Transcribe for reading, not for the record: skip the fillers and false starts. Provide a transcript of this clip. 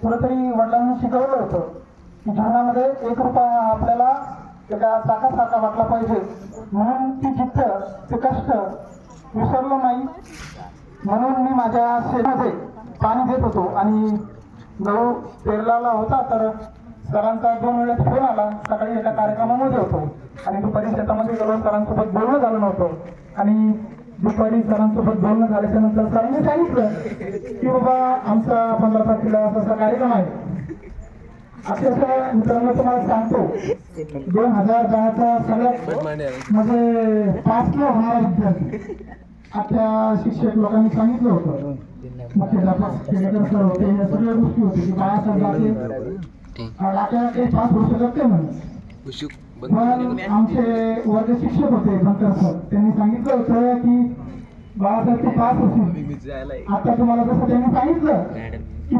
कुठेतरी वडिलांनी शिकवलं होतं की जीवनामध्ये 1 रुपया आपल्याला एका चाकासारखा वाटला पाहिजे, म्हणून ती जिद्द ते कष्ट विसरलो नाही. म्हणून मी माझ्या शेतामध्ये पाणी देत होतो आणि गहू पेरलेला होता तर सरांचा 2 वेळेस फोन आला. सकाळी एका कार्यक्रमामध्ये होतो आणि दुपारी शेतामध्ये गेलो, सरांसोबत बोलणं झालं नव्हतं आणि दुपारी सरांसोबत बोलणं झाल्याच्या नंतर सरांनी सांगितलं की बाबा आमचा 15 तारखेला असा कार्यक्रम आहे. अक्षरशः मित्रांनो तुम्हाला सांगतो 2010चा सगळ्यात म्हणजे 5 किलो होणारा विद्यार्थी आपल्या शिक्षक लोकांनी सांगितलं होतं. खेडेकर सर होते, या सगळ्या गोष्टी होती की बाळासाहेब लाटे पास होऊ शकत नाही म्हणून. पण आमचे वर्ग शिक्षक होते भंकर सर, त्यांनी सांगितलं होतं की बाळासाहेब ते पास होतील. आता तुम्हाला जसं त्यांनी सांगितलं